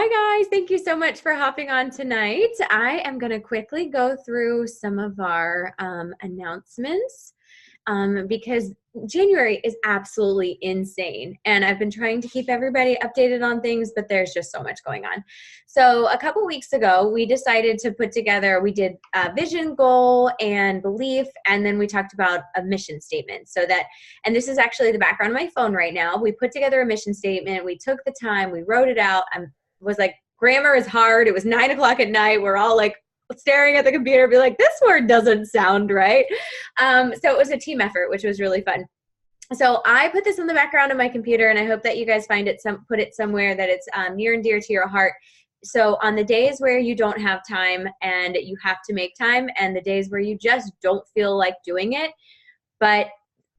Hi guys, thank you so much for hopping on tonight. I am going to quickly go through some of our announcements because January is absolutely insane and I've been trying to keep everybody updated on things, but there's just so much going on. So a couple weeks ago, we decided to put together, we did a vision, goal, and belief, and then we talked about a mission statement so that, and this is actually the background of my phone right now, we put together a mission statement, we took the time, we wrote it out. Was like, grammar is hard. It was 9 o'clock at night. We're all like staring at the computer, be like, this word doesn't sound right. So it was a team effort, which was really fun. So I put this in the background of my computer, and I hope that you guys find it, put it somewhere that it's near and dear to your heart. So on the days where you don't have time and you have to make time, and the days where you just don't feel like doing it, but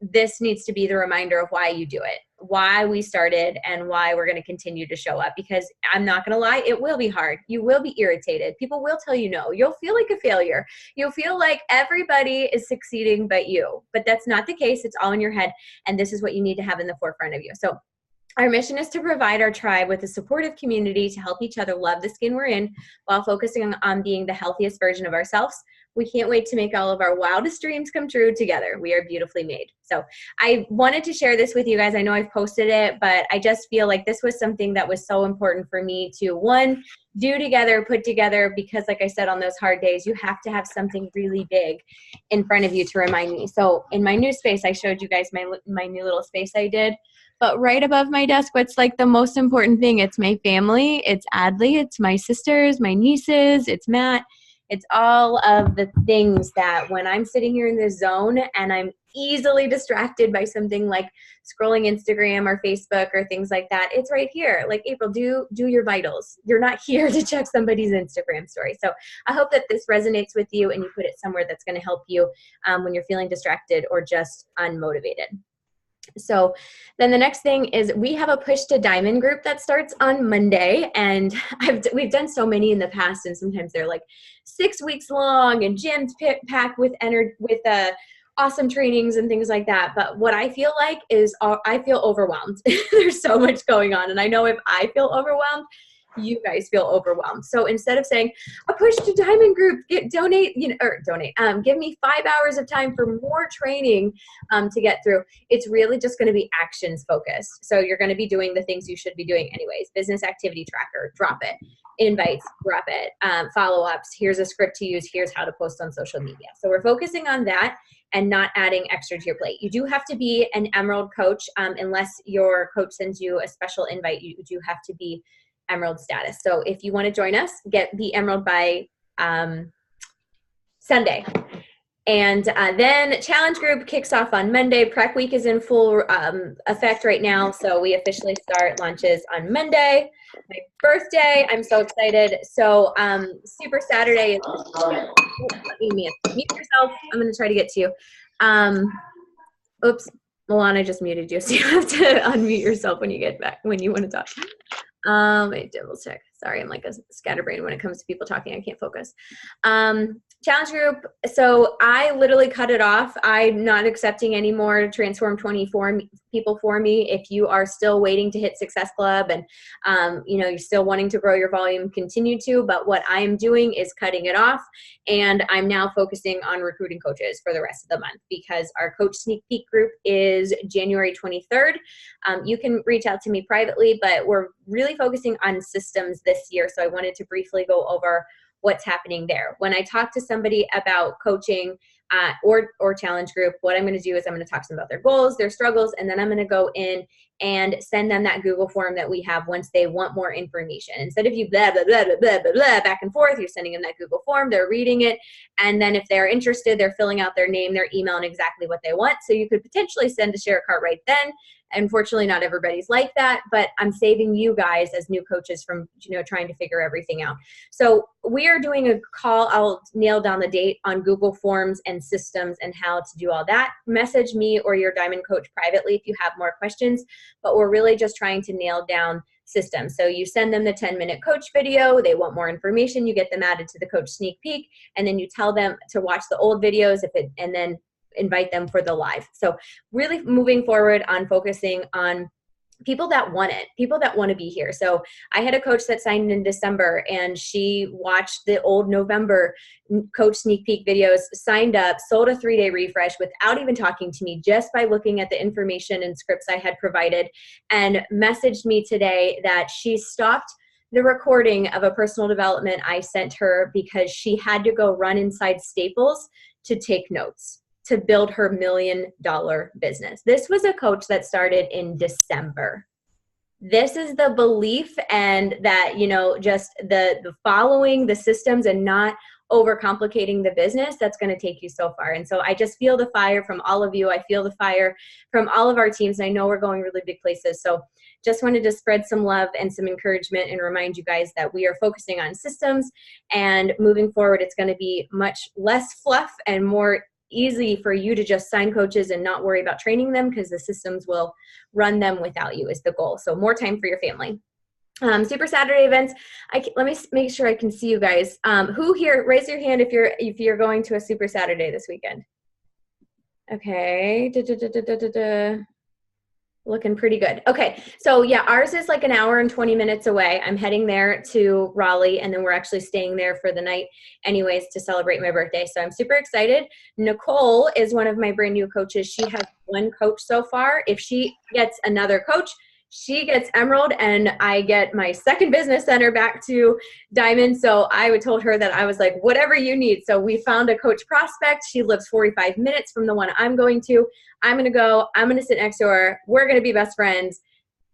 this needs to be the reminder of why you do it, why we started, and why we're going to continue to show up. Because I'm not going to lie, it will be hard. You will be irritated. People will tell you no. You'll feel like a failure. You'll feel like everybody is succeeding but you. But that's not the case. It's all in your head. And this is what you need to have in the forefront of you. So our mission is to provide our tribe with a supportive community to help each other love the skin we're in while focusing on being the healthiest version of ourselves. We can't wait to make all of our wildest dreams come true together. We are beautifully made. So I wanted to share this with you guys. I know I've posted it, but I just feel like this was something that was so important for me to, one, do together, put together, because like I said, on those hard days, you have to have something really big in front of you to remind me. So in my new space, I showed you guys my new little space I did. But right above my desk, what's like the most important thing? It's my family. It's Adley. It's my sisters, my nieces. It's Matt. It's all of the things that when I'm sitting here in this zone and I'm easily distracted by something like scrolling Instagram or Facebook or things like that, it's right here. Like, April, do your vitals. You're not here to check somebody's Instagram story. So I hope that this resonates with you and you put it somewhere that's going to help you when you're feeling distracted or just unmotivated. So then the next thing is we have a Push to Diamond group that starts on Monday, and we've done so many in the past, and sometimes they're like 6 weeks long and jammed packed with awesome trainings and things like that. But what I feel like is I feel overwhelmed. There's so much going on, and I know if I feel overwhelmed, you guys feel overwhelmed. So instead of saying a Push to Diamond group, donate, give me 5 hours of time for more training to get through. It's really just going to be actions focused. So you're going to be doing the things you should be doing anyways. Business activity tracker, drop it. Invites, drop it. Follow-ups, here's a script to use. Here's how to post on social media. So we're focusing on that and not adding extra to your plate. You do have to be an Emerald coach. Unless your coach sends you a special invite, you do have to be Emerald status. So if you want to join us, get the Emerald by Sunday. And then challenge group kicks off on Monday. Prep week is in full effect right now. So we officially start launches on Monday. My birthday, I'm so excited. So Super Saturday is, let me mute yourself. I'm going to try to get to you. Oops, Milana just muted you. So you have to unmute yourself when you get back, when you want to talk. Wait, double check. Sorry, I'm like a scatterbrain when it comes to people talking. I can't focus. Challenge group. So I literally cut it off. I'm not accepting any more Transform 24 people for me. If you are still waiting to hit Success Club and you're still wanting to grow your volume, continue to. But what I am doing is cutting it off, and I'm now focusing on recruiting coaches for the rest of the month because our Coach Sneak Peek group is January 23rd. You can reach out to me privately, but we're really focusing on systems this year. So I wanted to briefly go over what's happening there. When I talk to somebody about coaching or challenge group, what I'm going to do is I'm going to talk to them about their goals, their struggles, and then I'm going to go in and send them that Google form that we have once they want more information. Instead of you blah, blah, blah, blah, blah, blah, blah, back and forth, you're sending them that Google form, they're reading it, and then if they're interested, they're filling out their name, their email, and exactly what they want. So you could potentially send a share cart right then. Unfortunately, not everybody's like that, but I'm saving you guys as new coaches from trying to figure everything out. So we are doing a call. I'll nail down the date on Google Forms and systems and how to do all that. Message me or your Diamond coach privately if you have more questions, but we're really just trying to nail down systems. So you send them the 10-minute coach video, they want more information, you get them added to the Coach Sneak Peek, and then you tell them to watch the old videos and then invite them for the live. So really moving forward on focusing on people that want it, people that want to be here. So I had a coach that signed in December, and she watched the old November coach sneak peek videos, signed up, sold a 3-day refresh without even talking to me, just by looking at the information and scripts I had provided, and messaged me today that she stopped the recording of a personal development I sent her because she had to go run inside Staples to take notes to build her $1 million business. This was a coach that started in December. This is the belief, and that, just the following the systems and not overcomplicating the business, that's going to take you so far. And so I just feel the fire from all of you. I feel the fire from all of our teams. And I know we're going really big places. So just wanted to spread some love and some encouragement and remind you guys that we are focusing on systems, and moving forward, it's going to be much less fluff and more easy for you to just sign coaches and not worry about training them, because the systems will run them without you is the goal. So more time for your family. Super Saturday events. Let me make sure I can see you guys. Who here, raise your hand if you're going to a Super Saturday this weekend. Okay. Looking pretty good. Okay. So yeah, ours is like an hour and 20 minutes away. I'm heading there to Raleigh, and then we're actually staying there for the night anyways to celebrate my birthday. So I'm super excited. Nicole is one of my brand new coaches. She has one coach so far. If she gets another coach, she gets Emerald, and I get my second business center back to Diamond. So I told her that I was like, whatever you need. So we found a coach prospect. She lives 45 minutes from the one I'm going to. I'm going to go. I'm going to sit next to her. We're going to be best friends.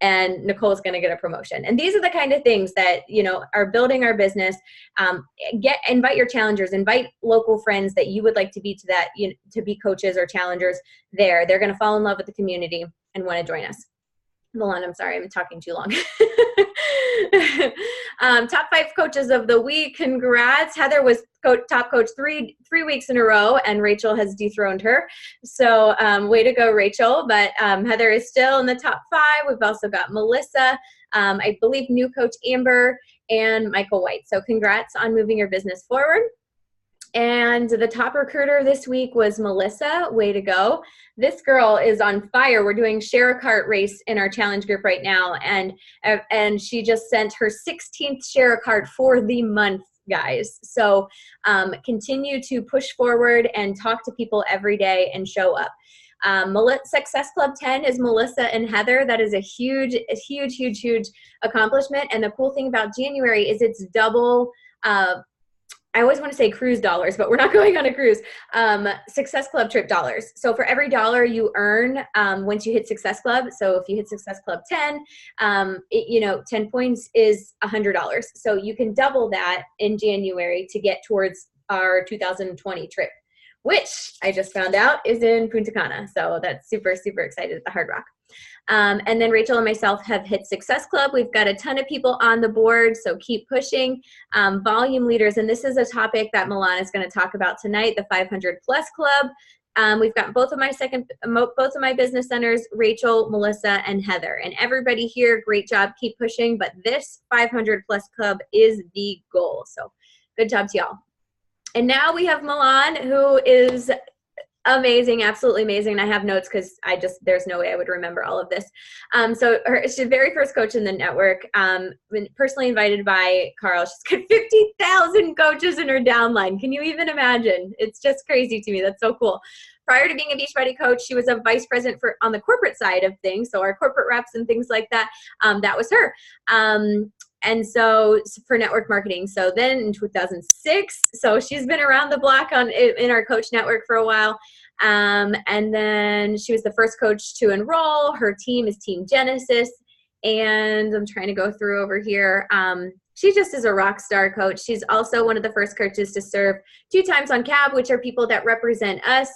And Nicole's going to get a promotion. And these are the kind of things that, are building our business. Invite your challengers, invite local friends that you would like to be to be coaches or challengers there. They're going to fall in love with the community and want to join us. Milan, I'm sorry, I'm talking too long. Top 5 coaches of the week. Congrats. Heather was top coach three weeks in a row, and Rachel has dethroned her. So way to go, Rachel. But Heather is still in the top 5. We've also got Melissa, I believe new coach Amber, and Michael White. So congrats on moving your business forward. And the top recruiter this week was Melissa. Way to go. This girl is on fire. We're doing share a cart race in our challenge group right now. And she just sent her 16th share a cart for the month, guys. So continue to push forward and talk to people every day and show up. Success Club 10 is Melissa and Heather. That is a huge accomplishment. And the cool thing about January is it's double, I always want to say cruise dollars, but we're not going on a cruise. Success Club trip dollars. So for every dollar you earn once you hit Success Club, so if you hit Success Club 10, 10 points is $100. So you can double that in January to get towards our 2020 trip, which I just found out is in Punta Cana. So that's super, super excited at the Hard Rock. And then Rachel and myself have hit Success Club. We've got a ton of people on the board, so keep pushing. Volume leaders, and this is a topic that Milan is going to talk about tonight, the 500 Plus Club. We've got both of my business centers, Rachel, Melissa, and Heather. And everybody here, great job, keep pushing. But this 500 Plus Club is the goal. So good job to y'all. And now we have Milan, who is amazing, absolutely amazing. And I have notes because there's no way I would remember all of this. She's the very first coach in the network, been personally invited by Carl. She's got 50,000 coaches in her downline. Can you even imagine? It's just crazy to me. That's so cool. Prior to being a Beachbody coach, she was a vice president on the corporate side of things. So our corporate reps and things like that, that was her. And so for network marketing. So then in 2006, so she's been around the block in our coach network for a while. And then she was the first coach to enroll. Her team is Team Genesis. And I'm trying to go through over here. She just is a rock star coach. She's also one of the first coaches to serve 2 times on CAB, which are people that represent us.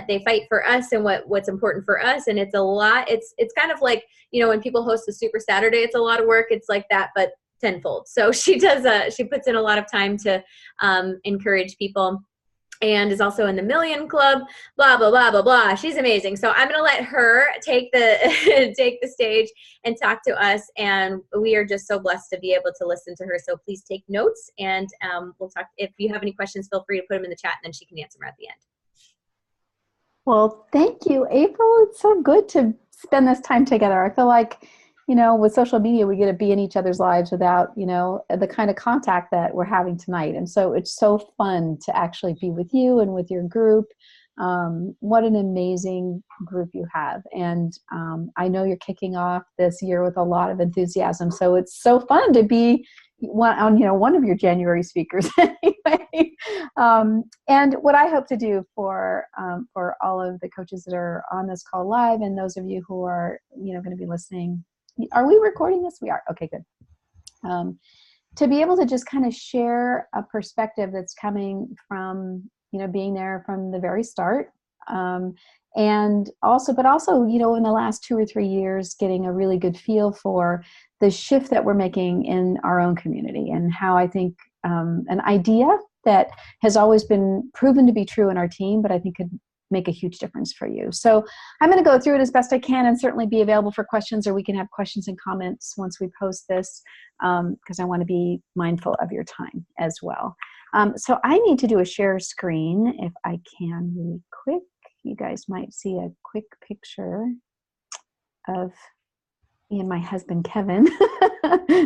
They fight for us and what's important for us. And it's a lot. It's kind of like, when people host a Super Saturday, it's a lot of work. It's like that, but tenfold. So she puts in a lot of time to encourage people. And is also in the Million Club, blah, blah, blah, blah, blah. She's amazing. So I'm going to let her take the stage and talk to us. And we are just so blessed to be able to listen to her. So please take notes, and we'll talk. If you have any questions, feel free to put them in the chat, and then she can answer them at the end. Well, thank you, April. It's so good to spend this time together. I feel like, with social media, we get to be in each other's lives without, the kind of contact that we're having tonight. And so it's so fun to actually be with you and with your group. What an amazing group you have. And I know you're kicking off this year with a lot of enthusiasm. So it's so fun to be one of your January speakers anyway. And what I hope to do for all of the coaches that are on this call live, and those of you who are, going to be listening, are we recording this? We are. Okay, good. To be able to just kind of share a perspective that's coming from, being there from the very start. And also, in the last 2 or 3 years, getting a really good feel for the shift that we're making in our own community, and how I think an idea that has always been proven to be true in our team, but I think could make a huge difference for you. So I'm going to go through it as best I can, and certainly be available for questions, or we can have questions and comments once we post this, because I want to be mindful of your time as well. So I need to do a share screen if I can really quick. You guys might see a quick picture of me and my husband, Kevin.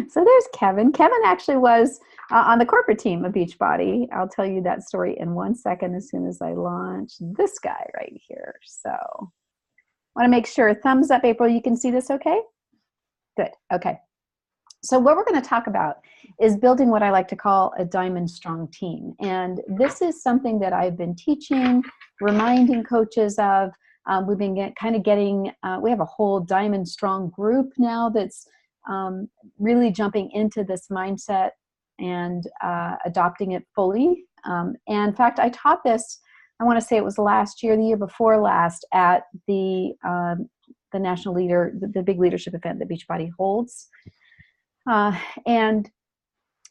So there's Kevin. Kevin actually was on the corporate team of Beachbody. I'll tell you that story in 1 second as soon as I launch this guy right here. So I want to make sure, thumbs up, April, you can see this okay? Good, okay. So what we're going to talk about is building what I like to call a diamond strong team. And this is something that I've been teaching, reminding coaches of. We've been we have a whole diamond strong group now that's really jumping into this mindset and adopting it fully. And in fact, I taught this, I want to say it was last year, the year before last, at the national leader, the big leadership event that Beachbody holds. And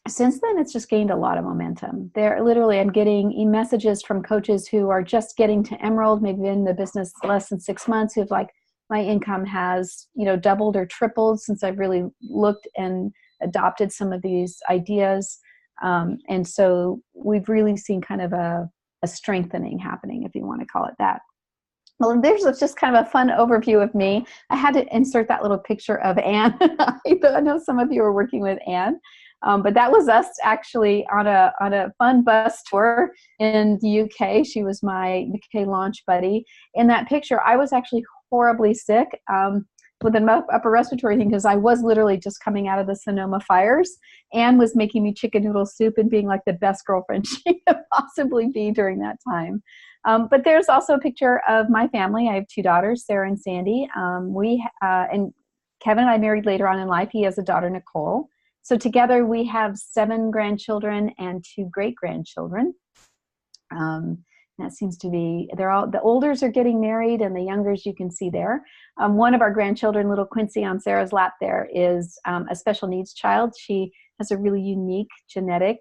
since then, it's just gained a lot of momentum. I'm getting messages from coaches who are just getting to Emerald, maybe in the business less than 6 months, who've like, my income has, doubled or tripled since I've really looked and adopted some of these ideas. And so we've really seen kind of a strengthening happening, if you want to call it that. Well, there's just kind of a fun overview of me. I had to insert that little picture of Anne. I know some of you are working with Anne. But that was us actually on a fun bus tour in the UK. She was my UK launch buddy. In that picture, I was actually horribly sick with an upper respiratory thing, because I was literally just coming out of the Sonoma fires. Anne was making me chicken noodle soup and being like the best girlfriend she could possibly be during that time. But there's also a picture of my family. I have 2 daughters, Sarah and Sandy. And Kevin and I married later on in life. He has a daughter, Nicole. So together we have 7 grandchildren and 2 great-grandchildren. That seems to be, the olders are getting married, and the youngers you can see there. One of our grandchildren, little Quincy on Sarah's lap there, is a special needs child. She has a really unique genetic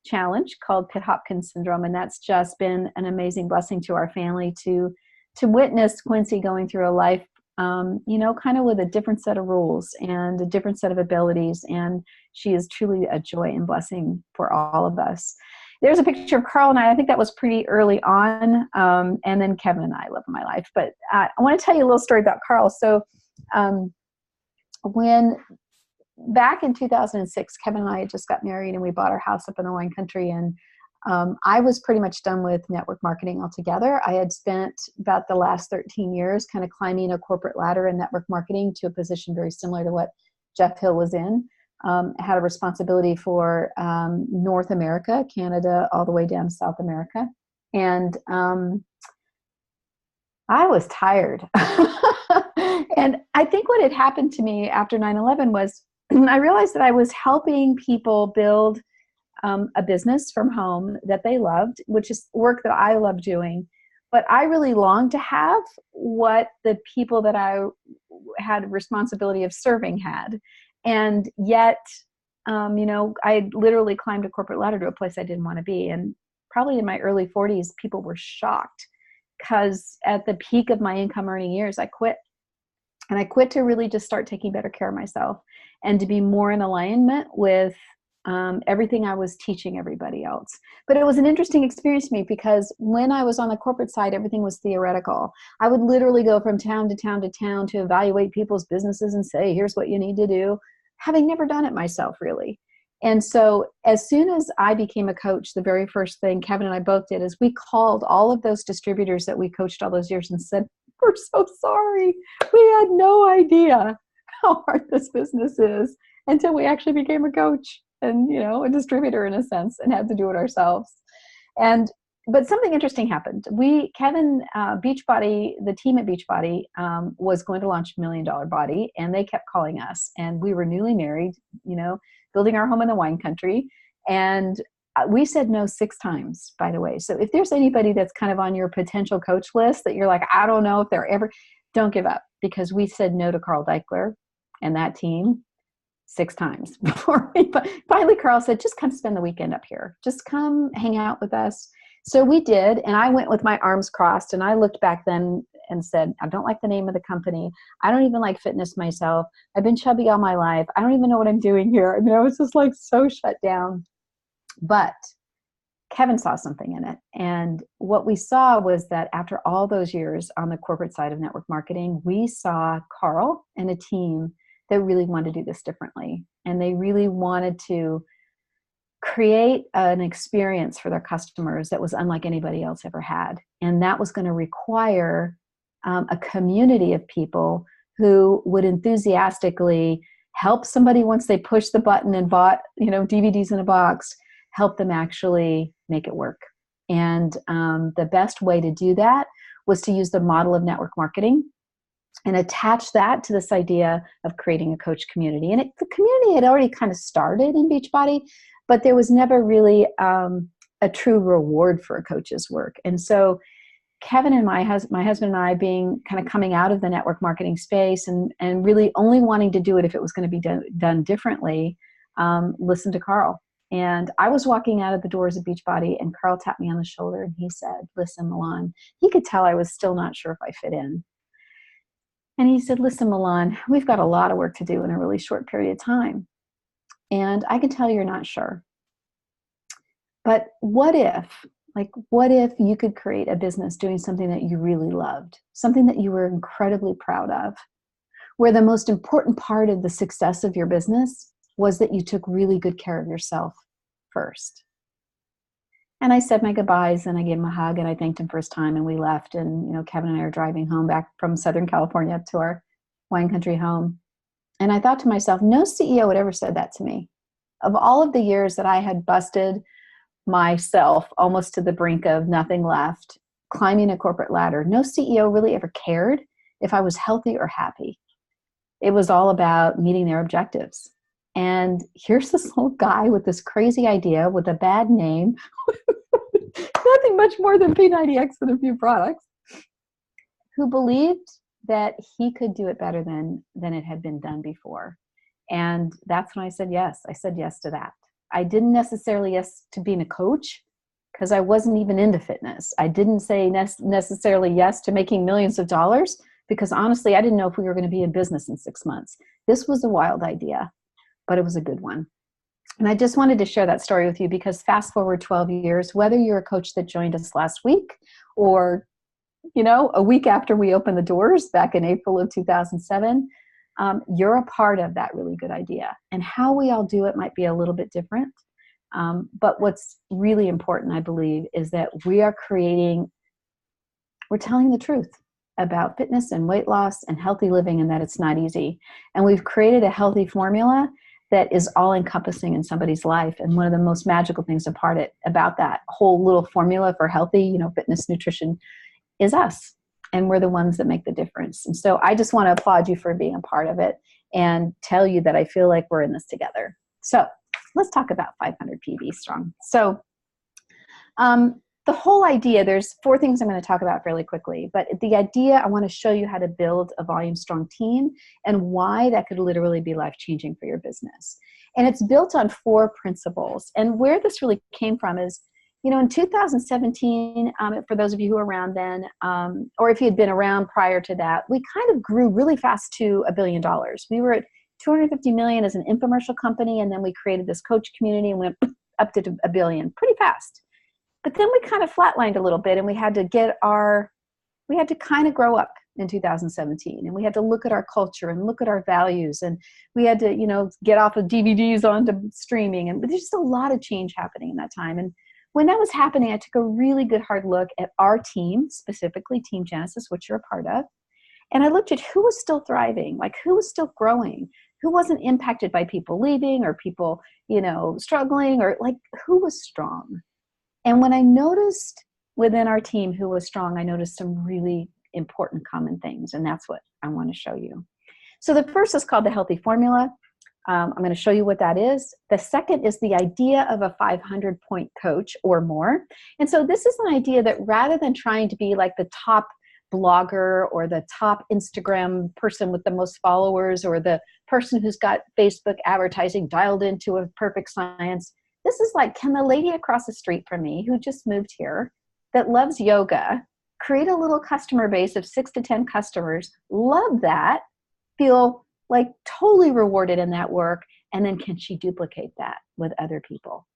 challenge called Pitt-Hopkins syndrome, and that's just been an amazing blessing to our family to witness Quincy going through a life kind of with a different set of rules and a different set of abilities. And she is truly a joy and blessing for all of us. There's a picture of Carl and I think that was pretty early on. And then Kevin and I, love of my life. But I want to tell you a little story about Carl. So when back in 2006, Kevin and I had just got married, and we bought our house up in the wine country. And I was pretty much done with network marketing altogether. I had spent about the last 13 years kind of climbing a corporate ladder in network marketing to a position very similar to what Jeff Hill was in. I had a responsibility for North America, Canada, all the way down to South America. And I was tired. And I think what had happened to me after 9/11 was I realized that I was helping people build a business from home that they loved, which is work that I love doing. But I really longed to have what the people that I had responsibility of serving had. And yet, I literally climbed a corporate ladder to a place I didn't want to be. And probably in my early 40s, people were shocked, because at the peak of my income earning years, I quit. And I quit to really just start taking better care of myself and to be more in alignment with everything I was teaching everybody else. But it was an interesting experience to me because when I was on the corporate side, everything was theoretical. I would literally go from town to town to town to evaluate people's businesses and say, here's what you need to do, having never done it myself, really. And so as soon as I became a coach, the very first thing Kevin and I both did is we called all of those distributors that we coached all those years and said, we're so sorry. We had no idea how hard this business is until we actually became a coach and, a distributor in a sense, and had to do it ourselves. But something interesting happened. Kevin, Beachbody, the team at Beachbody was going to launch $1 Million Body, and they kept calling us. And we were newly married, building our home in the wine country. And we said no 6 times, by the way. So if there's anybody that's kind of on your potential coach list that you're like, I don't know if they're ever, don't give up, because we said no to Carl Deichler and that team 6 times before finally Carl said, just come spend the weekend up here. Just come hang out with us. So we did. And I went with my arms crossed, and I looked back then and said, I don't like the name of the company. I don't even like fitness myself. I've been chubby all my life. I don't even know what I'm doing here. I mean, I was just like so shut down. But Kevin saw something in it. And what we saw was that after all those years on the corporate side of network marketing, we saw Carl and a team that really wanted to do this differently. And they really wanted to create an experience for their customers that was unlike anybody else ever had. And that was going to require a community of people who would enthusiastically help somebody once they pushed the button and bought, DVDs in a box, help them actually make it work. And the best way to do that was to use the model of network marketing and attach that to this idea of creating a coach community. And the community had already kind of started in Beachbody, but there was never really a true reward for a coach's work. And so Kevin and my husband and I, being kind of coming out of the network marketing space and really only wanting to do it if it was going to be done differently, listened to Carl. And I was walking out of the doors of Beachbody, and Carl tapped me on the shoulder and he said, listen, Milan, he could tell I was still not sure if I fit in. And he said, listen, Milan, we've got a lot of work to do in a really short period of time. And I can tell you're not sure. But what if you could create a business doing something that you really loved, something that you were incredibly proud of, where the most important part of the success of your business was that you took really good care of yourself first. And I said my goodbyes, and I gave him a hug, and I thanked him for his time, and we left. And, Kevin and I are driving home back from Southern California up to our wine country home. And I thought to myself, no CEO had ever said that to me. Of all of the years that I had busted myself almost to the brink of nothing left, climbing a corporate ladder, no CEO really ever cared if I was healthy or happy. It was all about meeting their objectives. And here's this little guy with this crazy idea with a bad name, nothing much more than P90X and a few products, who believed that he could do it better than it had been done before. And that's when I said yes. I said yes to that. I didn't necessarily yes to being a coach, because I wasn't even into fitness. I didn't say necessarily yes to making millions of dollars, because honestly, I didn't know if we were going to be in business in 6 months. This was a wild idea, but it was a good one. And I just wanted to share that story with you, because fast forward 12 years, whether you're a coach that joined us last week or, a week after we opened the doors back in April of 2007, you're a part of that really good idea. And how we all do it might be a little bit different. But what's really important, I believe, is that we're telling the truth about fitness and weight loss and healthy living, and that it's not easy. And we've created a healthy formula that is all encompassing in somebody's life. And one of the most magical things about that whole little formula for healthy, fitness, nutrition is us. And we're the ones that make the difference. And so I just want to applaud you for being a part of it and tell you that I feel like we're in this together. So let's talk about 500 PB strong. So the whole idea, there's 4 things I'm going to talk about fairly quickly, but the idea, I want to show you how to build a volume strong team and why that could literally be life-changing for your business. And it's built on 4 principles. And where this really came from is, in 2017, for those of you who were around then, or if you had been around prior to that, we kind of grew really fast to $1 billion. We were at 250 million as an infomercial company. And then we created this coach community and went up to a billion pretty fast. But then we kind of flatlined a little bit, and we had to kind of grow up in 2017, and we had to look at our culture and look at our values, and we had to, get off of DVDs onto streaming, and there's just a lot of change happening in that time. And when that was happening, I took a really good hard look at our team, specifically Team Genesis, which you're a part of, and I looked at who was still thriving, like who was still growing, who wasn't impacted by people leaving or people, struggling, or like who was strong. And when I noticed within our team who was strong, I noticed some really important common things, and that's what I want to show you. So the first is called the healthy formula. I'm going to show you what that is. The second is the idea of a 500-point coach or more. And so this is an idea that rather than trying to be like the top blogger or the top Instagram person with the most followers or the person who's got Facebook advertising dialed into a perfect science, this is like, can the lady across the street from me who just moved here that loves yoga create a little customer base of 6 to 10 customers, love that, feel like totally rewarded in that work, and then can she duplicate that with other people?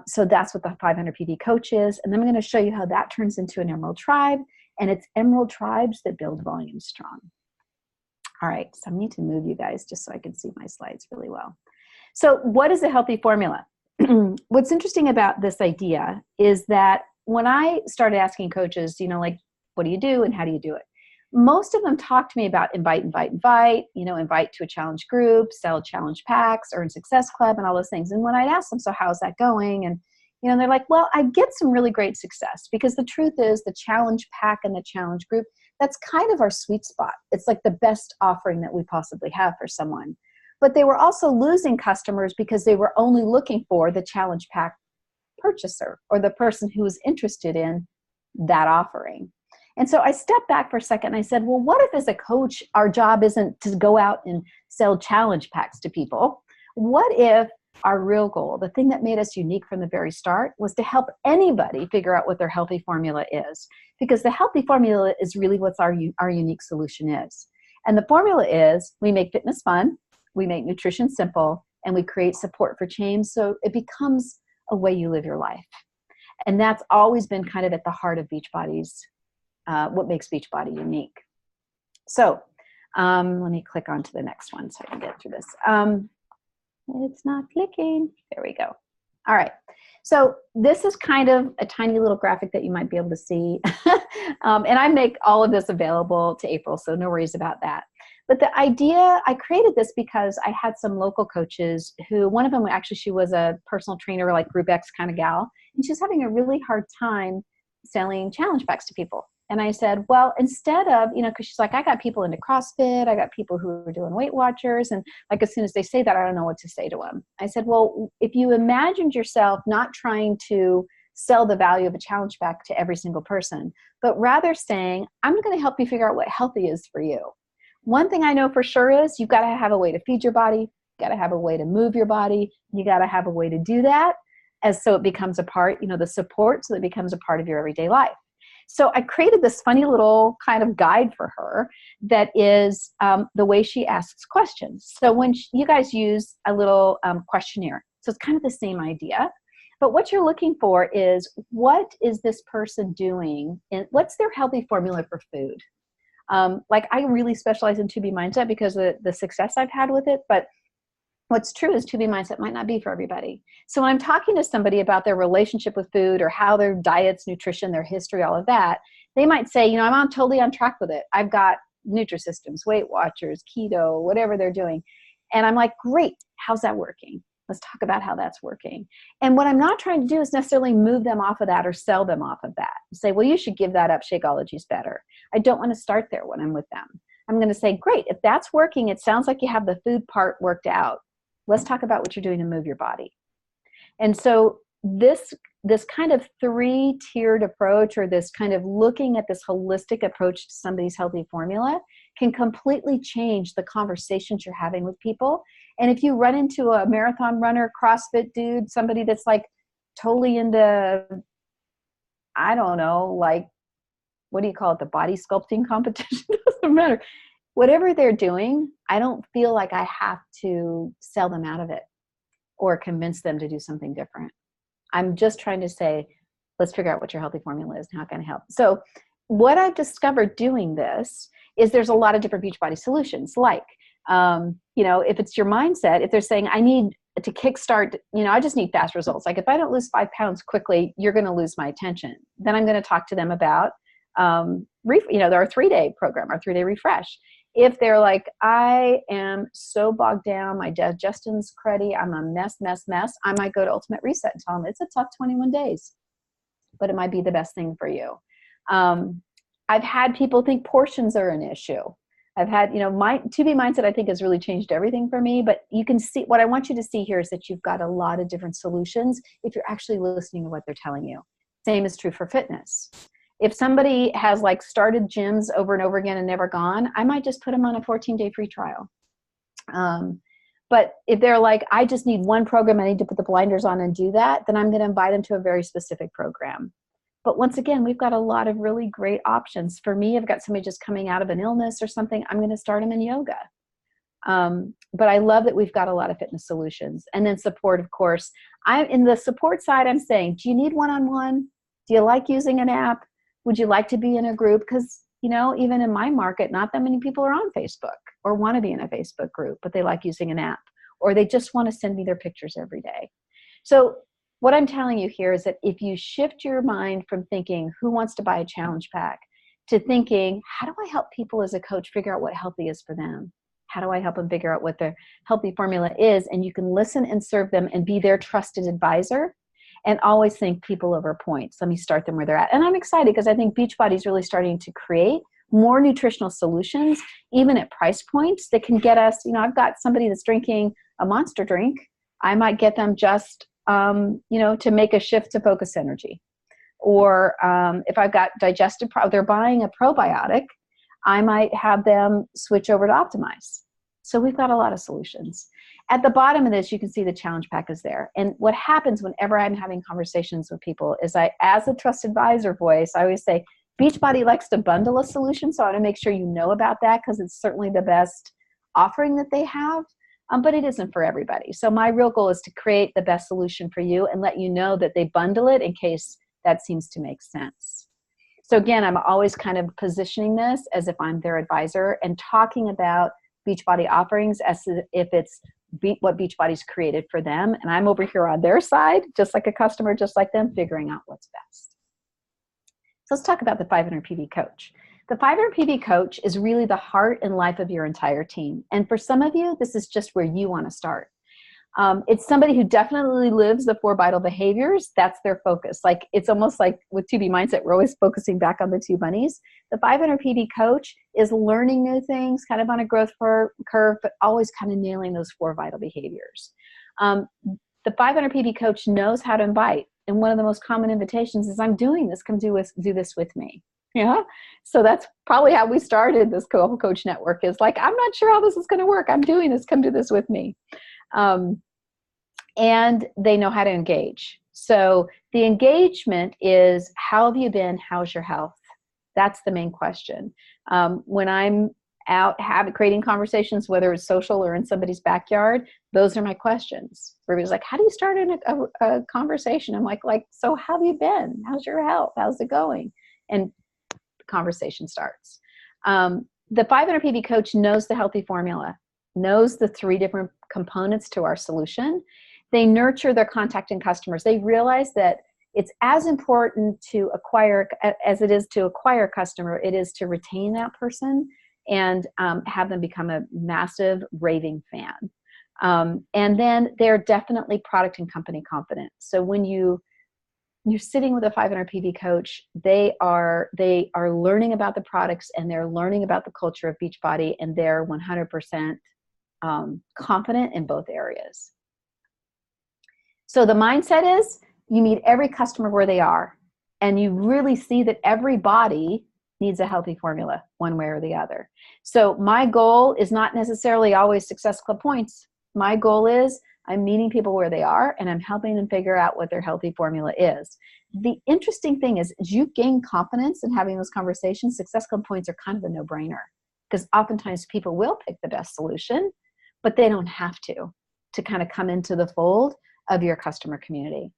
So that's what the 500 PD coach is. And then I'm going to show you how that turns into an Emerald Tribe, and it's Emerald Tribes that build volume strong. All right, so I need to move you guys just so I can see my slides really well. So what is a healthy formula? What's interesting about this idea is that when I started asking coaches, like, what do you do and how do you do it? Most of them talk to me about invite to a challenge group, sell challenge packs, earn success club, and all those things. And when I'd ask them, so how's that going? And, they're like, well, I get some really great success, because the truth is the challenge pack and the challenge group, that's kind of our sweet spot. It's like the best offering that we possibly have for someone. But they were also losing customers because they were only looking for the challenge pack purchaser or the person who was interested in that offering. And so I stepped back for a second and I said, well, what if as a coach, our job isn't to go out and sell challenge packs to people? What if our real goal, the thing that made us unique from the very start, was to help anybody figure out what their healthy formula is? Because the healthy formula is really what our unique solution is. And the formula is, we make fitness fun, we make nutrition simple, and we create support for change so it becomes a way you live your life. And that's always been kind of at the heart of Beachbody's, what makes Beachbody unique. So let me click on to the next one so I can get through this. It's not clicking. There we go. All right. So this is kind of a tiny little graphic that you might be able to see. And I make all of this available to April, so no worries about that. But the idea, I created this because I had some local coaches who, one of them actually, she was a personal trainer, like Group X kind of gal, and she was having a really hard time selling challenge packs to people. And I said, well, instead of, because she's like, I got people into CrossFit, I got people who are doing Weight Watchers, and like as soon as they say that, I don't know what to say to them. I said, well, if you imagined yourself not trying to sell the value of a challenge pack to every single person, but rather saying, I'm going to help you figure out what healthy is for you. One thing I know for sure is you've got to have a way to feed your body, you've got to have a way to move your body, you got to have a way to do that so it becomes a part, the support, so that it becomes a part of your everyday life. So I created this funny little kind of guide for her that is the way she asks questions. So when you guys use a little questionnaire, so it's kind of the same idea, but what you're looking for is, what is this person doing and what's their healthy formula for food? Like I really specialize in 2B mindset because of the success I've had with it, but what's true is 2B mindset might not be for everybody. So when I'm talking to somebody about their relationship with food or how their diets, nutrition, their history, all of that, they might say, I'm totally on track with it. I've got Nutrisystems, Weight Watchers, keto, whatever they're doing. And I'm like, great, how's that working? Let's talk about how that's working. And what I'm not trying to do is necessarily move them off of that or sell them off of that. Say, well, you should give that up. Shakeology is better. I don't want to start there when I'm with them. I'm going to say, great, if that's working, it sounds like you have the food part worked out. Let's talk about what you're doing to move your body. And so this kind of 3-tiered approach, or this kind of looking at this holistic approach to somebody's healthy formula, can completely change the conversations you're having with people. And if you run into a marathon runner, CrossFit dude, somebody that's like totally into, I don't know, like, what do you call it? The body sculpting competition? Doesn't matter. whatever they're doing, I don't feel like I have to sell them out of it or convince them to do something different. I'm just trying to say, let's figure out what your healthy formula is and how can I help. So what I've discovered doing this is there's a lot of different Beachbody solutions. Like, if it's your mindset, if they're saying, I need to kickstart, I just need fast results. Like if I don't lose 5 pounds quickly, you're going to lose my attention. Then I'm going to talk to them about, our 3-day program, our 3-day refresh. If they're like, I am so bogged down, my digestion's cruddy, I'm a mess, I might go to Ultimate Reset and tell them it's a tough 21 days, but it might be the best thing for you. I've had people think portions are an issue. I've had, my 2B mindset, I think, has really changed everything for me. But you can see, what I want you to see here is that you've got a lot of different solutions if you're actually listening to what they're telling you. Same is true for fitness. If somebody has started gyms over and over again and never gone, I might just put them on a 14-day free trial. But if they're like, I just need one program, I need to put the blinders on and do that, then I'm going to invite them to a very specific program. But once again, we've got a lot of really great options. For me, I've got somebody just coming out of an illness or something, I'm going to start them in yoga. But I love that we've got a lot of fitness solutions. And then support, of course. In the support side, I'm saying, do you need one-on-one? Do you like using an app? Would you like to be in a group? Because, even in my market, not that many people are on Facebook or want to be in a Facebook group, but they like using an app, or they just want to send me their pictures every day. So what I'm telling you here is that if you shift your mind from thinking, who wants to buy a challenge pack, to thinking, how do I help people as a coach figure out what healthy is for them? How do I help them figure out what their healthy formula is? And you can listen and serve them and be their trusted advisor. And always think people over points. Let me start them where they're at. And I'm excited because I think Beachbody is really starting to create more nutritional solutions, even at price points that can get us, I've got somebody that's drinking a Monster drink. I might get them just, to make a shift to focus energy. Or if I've got digestive, they're buying a probiotic, I might have them switch over to Optimize. So we've got a lot of solutions. At the bottom of this, you can see the challenge pack is there. And what happens whenever I'm having conversations with people is as a trusted advisor voice, I always say, Beachbody likes to bundle a solution. So I want to make sure you know about that because it's certainly the best offering that they have. But it isn't for everybody. So my real goal is to create the best solution for you and let you know that they bundle it in case that seems to make sense. So again, I'm always kind of positioning this as if I'm their advisor and talking about Beachbody offerings as if it's what Beachbody's created for them. And I'm over here on their side, just like a customer, just like them, figuring out what's best. So let's talk about the 500 PV coach. The 500 PV coach is really the heart and life of your entire team. And for some of you, this is just where you want to start. It's somebody who definitely lives the 4 vital behaviors. That's their focus. Like it's almost like with 2B mindset, we're always focusing back on the 2 bunnies. The 500 PV coach is learning new things, kind of on a growth curve, but always kind of nailing those 4 vital behaviors. The 500 PV coach knows how to invite. And one of the most common invitations is, I'm doing this, come do this with me. Yeah. So that's probably how we started this coach network, is like, I'm not sure how this is going to work. I'm doing this, come do this with me. And they know how to engage. So the engagement is, how have you been? How's your health? That's the main question. When I'm out creating conversations, whether it's social or in somebody's backyard, those are my questions. Everybody's like, how do you start a conversation? I'm like, so how have you been? How's your health? How's it going? And the conversation starts. The 500 PV coach knows the healthy formula, knows the 3 different components to our solution. They nurture their contacting customers. They realize that it's as important to acquire as it is to acquire a customer. It is to retain that person and have them become a massive raving fan. And then they're definitely product and company confident. So when you're sitting with a 500 PV coach, they are learning about the products and they're learning about the culture of Beachbody, and they're 100% confident in both areas. So the mindset is, you meet every customer where they are, and you really see that every body needs a healthy formula one way or the other. So my goal is not necessarily always Success Club points. My goal is, I'm meeting people where they are and I'm helping them figure out what their healthy formula is. The interesting thing is, as you gain confidence in having those conversations, Success Club points are kind of a no-brainer. because oftentimes people will pick the best solution, but they don't have to kind of come into the fold of your customer community.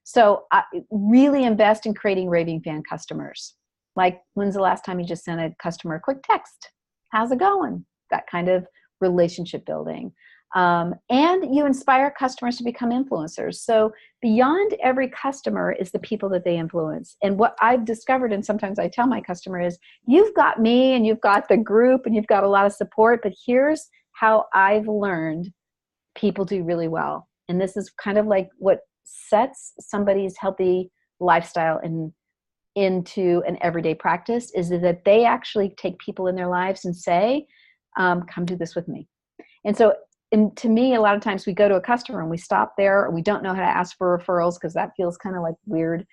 So really invest in creating raving fan customers. Like, when's the last time you just sent a customer a quick text? How's it going? That kind of relationship building. And you inspire customers to become influencers. So beyond every customer is the people that they influence. And what I've discovered, and sometimes I tell my customer, is you've got me and you've got the group and you've got a lot of support, but here's how I've learned people do really well. And this is kind of like what sets somebody's healthy lifestyle into an everyday practice, is that they actually take people in their lives and say, come do this with me. And so to me, a lot of times we go to a customer and we stop there, or we don't know how to ask for referrals because that feels kind of like weird.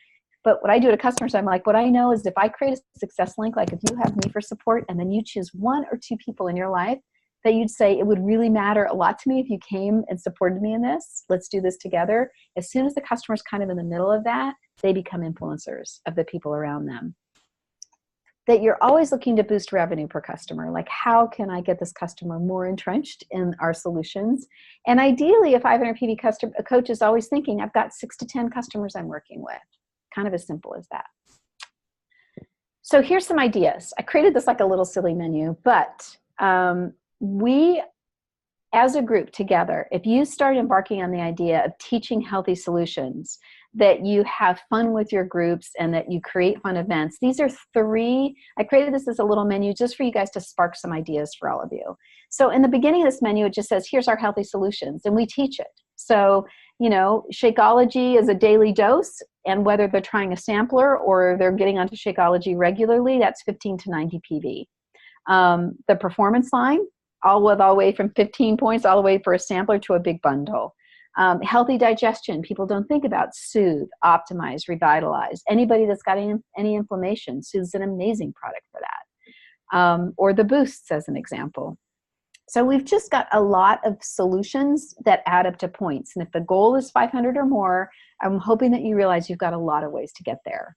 But what I do at a customer is I'm like, what I know is if I create a success link, like if you have me for support and then you choose 1 or 2 people in your life that you'd say, it would really matter a lot to me if you came and supported me in this. Let's do this together. As soon as the customer's kind of in the middle of that, they become influencers of the people around them. That you're always looking to boost revenue per customer. Like, how can I get this customer more entrenched in our solutions? And ideally, a 500 PV a coach is always thinking, I've got 6 to 10 customers I'm working with. Kind of as simple as that. So here's some ideas. I created this like a little silly menu, but we, as a group together, if you start embarking on the idea of teaching healthy solutions, that you have fun with your groups and that you create fun events. These are 3, I created this as a little menu just for you guys to spark some ideas for all of you. So in the beginning of this menu, it just says, here's our healthy solutions, and we teach it. So, you know, Shakeology is a daily dose, and whether they're trying a sampler or they're getting onto Shakeology regularly, that's 15 to 90 PV. The performance line, all the way from 15 points all the way for a sampler to a big bundle. Healthy digestion, people don't think about soothe, optimize, revitalize. Anybody that's got any inflammation, Soothe's an amazing product for that. Or the boosts as an example. So we've just got a lot of solutions that add up to points. And if the goal is 500 or more, I'm hoping that you realize you've got a lot of ways to get there.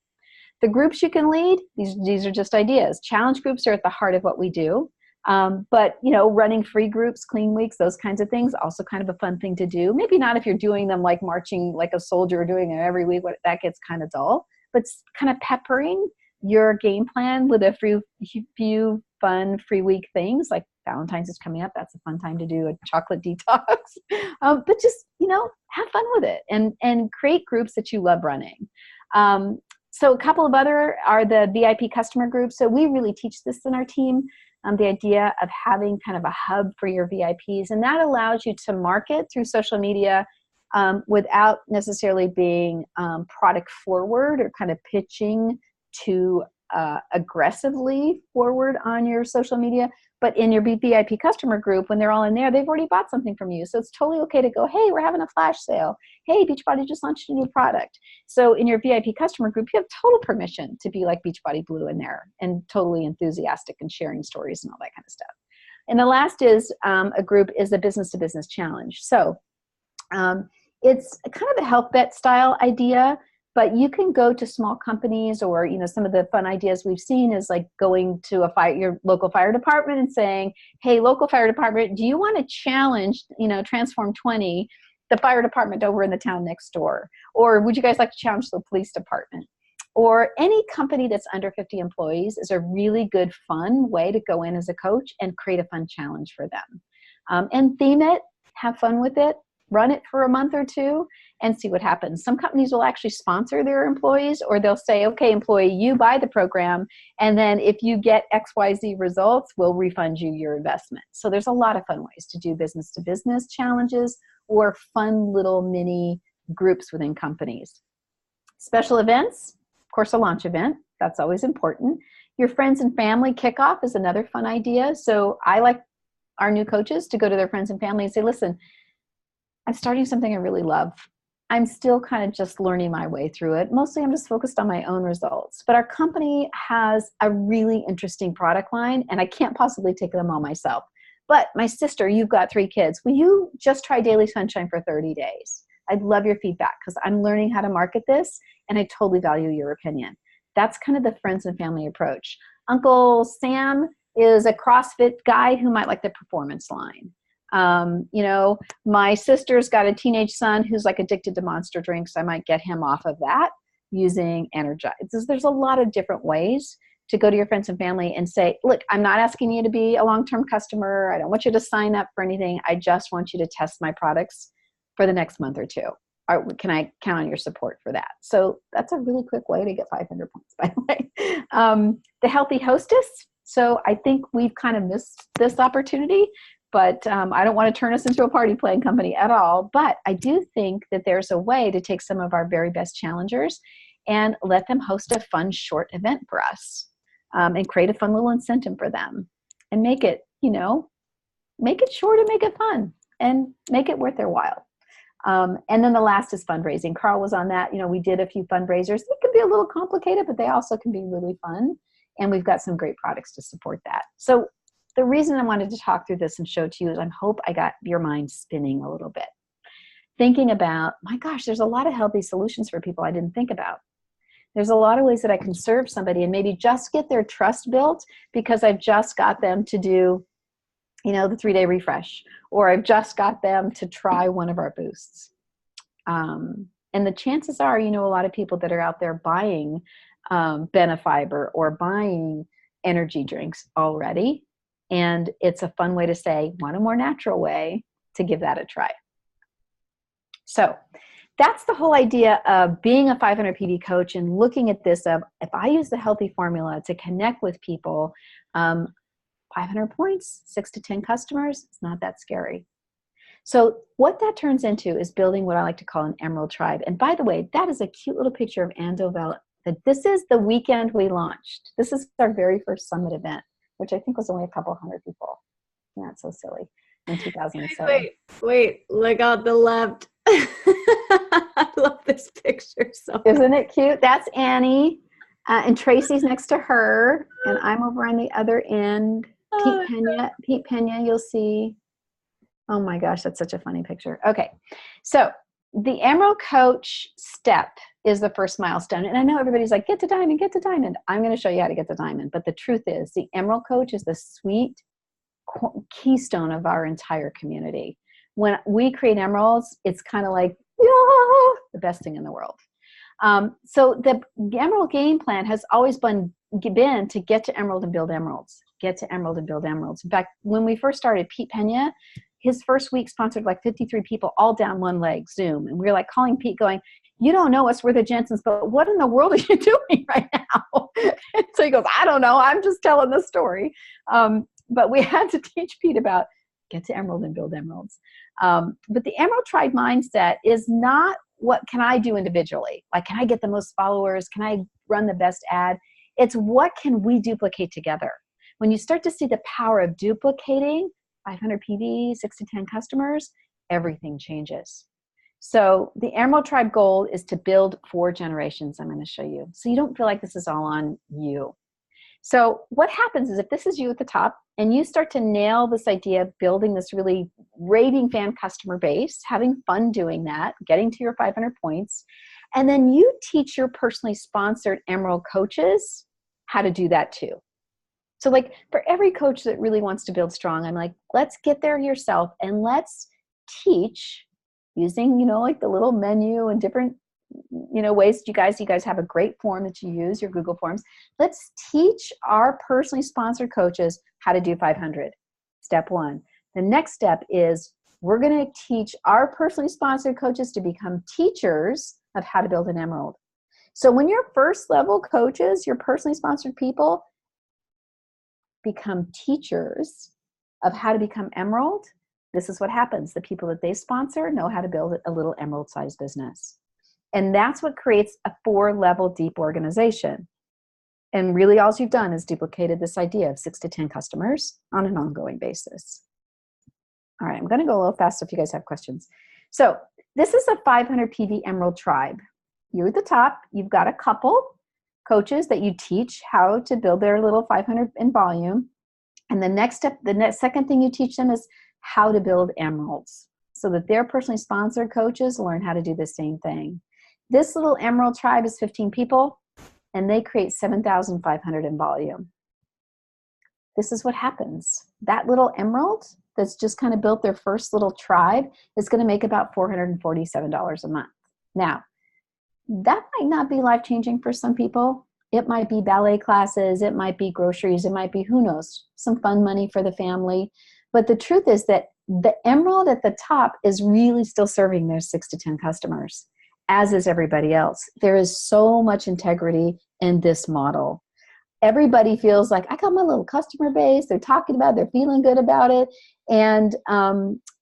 The groups you can lead, these are just ideas. Challenge groups are at the heart of what we do. But, you know, running free groups, clean weeks, those kinds of things, also kind of a fun thing to do. Maybe not if you're doing them like marching like a soldier or doing it every week, that gets kind of dull. But kind of peppering your game plan with a few fun free week things, like Valentine's is coming up. That's a fun time to do a chocolate detox. But just, you know, have fun with it and create groups that you love running. So a couple of other are the VIP customer groups. So we really teach this in our team. The idea of having kind of a hub for your VIPs, and that allows you to market through social media without necessarily being product forward or kind of pitching too aggressively forward on your social media. But in your VIP customer group, when they're all in there, they've already bought something from you. So it's totally okay to go, hey, we're having a flash sale. Hey, Beachbody just launched a new product. So in your VIP customer group, you have total permission to be like Beachbody Blue in there and totally enthusiastic and sharing stories and all that kind of stuff. And the last is a group is a business-to-business challenge. So it's kind of a health bet style idea, but you can go to small companies, or, you know, some of the fun ideas we've seen is like going to your local fire department and saying, hey, local fire department, do you want to challenge, you know, Transform 20, the fire department over in the town next door? Or would you guys like to challenge the police department? Or any company that's under 50 employees is a really good, fun way to go in as a coach and create a fun challenge for them. And theme it, have fun with it, run it for a month or 2 and see what happens. Some companies will actually sponsor their employees, or they'll say, okay, employee, you buy the program, and then if you get XYZ results, we'll refund you your investment. So there's a lot of fun ways to do business-to-business challenges or fun little mini groups within companies. Special events, of course, a launch event. That's always important. Your friends and family kickoff is another fun idea. So I like our new coaches to go to their friends and family and say, listen, I'm starting something I really love. I'm still kind of just learning my way through it. Mostly I'm just focused on my own results. But our company has a really interesting product line, and I can't possibly take them all myself. But my sister, you've got 3 kids. Will you just try Daily Sunshine for 30 days? I'd love your feedback because I'm learning how to market this, and I totally value your opinion. That's kind of the friends and family approach. Uncle Sam is a CrossFit guy who might like the performance line. You know, my sister's got a teenage son who's like addicted to Monster drinks. I might get him off of that using Energize. There's a lot of different ways to go to your friends and family and say, look, I'm not asking you to be a long-term customer. I don't want you to sign up for anything. I just want you to test my products for the next month or two. Or can I count on your support for that? So that's a really quick way to get 500 points, by the way. The Healthy Hostess. So I think we've kind of missed this opportunity, but I don't want to turn us into a party planning company at all. But I do think that there's a way to take some of our very best challengers and let them host a fun short event for us, and create a fun little incentive for them and make it, you know, make it short and make it fun and make it worth their while. And then the last is fundraising. Carl was on that. You know, we did a few fundraisers. They can be a little complicated, but they also can be really fun. And we've got some great products to support that. So the reason I wanted to talk through this and show to you is I hope I got your mind spinning a little bit. Thinking about, my gosh, there's a lot of healthy solutions for people I didn't think about. There's a lot of ways that I can serve somebody and maybe just get their trust built because I've just got them to do, you know, the 3-day refresh, or I've just got them to try one of our boosts. And the chances are, you know, a lot of people that are out there buying Benefiber or buying energy drinks already. And it's a fun way to say, want a more natural way to give that a try. So that's the whole idea of being a 500 PV coach and looking at this of, if I use the healthy formula to connect with people, 500 points, 6 to 10 customers, it's not that scary. So what that turns into is building what I like to call an Emerald Tribe. And by the way, that is a cute little picture of Andovel. This is the weekend we launched. This is our very first summit event, which I think was only a couple hundred people. Not so silly. In 2007. Wait, look on the left. I love this picture so much. Isn't it cute? That's Annie. And Tracy's next to her. And I'm over on the other end. Pete Pena, you'll see. Oh my gosh, that's such a funny picture. Okay, so the Emerald Coach step is the first milestone. And I know everybody's like, get to diamond, get to diamond. I'm going to show you how to get to diamond. But the truth is, the Emerald Coach is the sweet keystone of our entire community. When we create emeralds, it's kind of like, yeah, the best thing in the world. So the Emerald game plan has always been to get to Emerald and build emeralds. Get to Emerald and build emeralds. In fact, when we first started, Pete Pena, his first week sponsored like 53 people all down one leg, Zoom. And we were like calling Pete going, you don't know us, we're the Jensens, but what in the world are you doing right now? And so he goes, I don't know, I'm just telling the story. But we had to teach Pete about get to Emerald and build emeralds. But the Emerald Tribe mindset is not what can I do individually? Like, can I get the most followers? Can I run the best ad? It's what can we duplicate together? When you start to see the power of duplicating 500 PV, 6 to 10 customers, everything changes. So the Emerald Tribe goal is to build 4 generations. I'm going to show you. So you don't feel like this is all on you. So what happens is if this is you at the top and you start to nail this idea of building this really raving fan customer base, having fun doing that, getting to your 500 points, and then you teach your personally sponsored Emerald coaches how to do that too. So like for every coach that really wants to build strong, I'm like, let's get there yourself and let's teach using, you know, like the little menu and different, you know, ways you guys have a great form that you use, your Google Forms. Let's teach our personally sponsored coaches how to do 500. Step 1. The next step is we're going to teach our personally sponsored coaches to become teachers of how to build an emerald. So when your first level coaches, your personally sponsored people become teachers of how to become emerald, this is what happens. The people that they sponsor know how to build a little emerald-sized business. And that's what creates a 4-level deep organization. And really all you've done is duplicated this idea of 6 to 10 customers on an ongoing basis. All right, I'm going to go a little fast if you guys have questions. So this is a 500 PV Emerald Tribe. You're at the top. You've got a couple coaches that you teach how to build their little 500 in volume. And the next step, second thing you teach them is how to build emeralds so that their personally sponsored coaches learn how to do the same thing. This little Emerald Tribe is 15 people, and they create 7,500 in volume. this is what happens. That little emerald that's just kind of built their first little tribe is going to make about $447 a month. Now, that might not be life-changing for some people. It might be ballet classes, it might be groceries, it might be, who knows, some fun money for the family. But the truth is that the emerald at the top is really still serving their 6 to 10 customers, as is everybody else. There is so much integrity in this model. Everybody feels like, I got my little customer base, they're talking about it, they're feeling good about it, and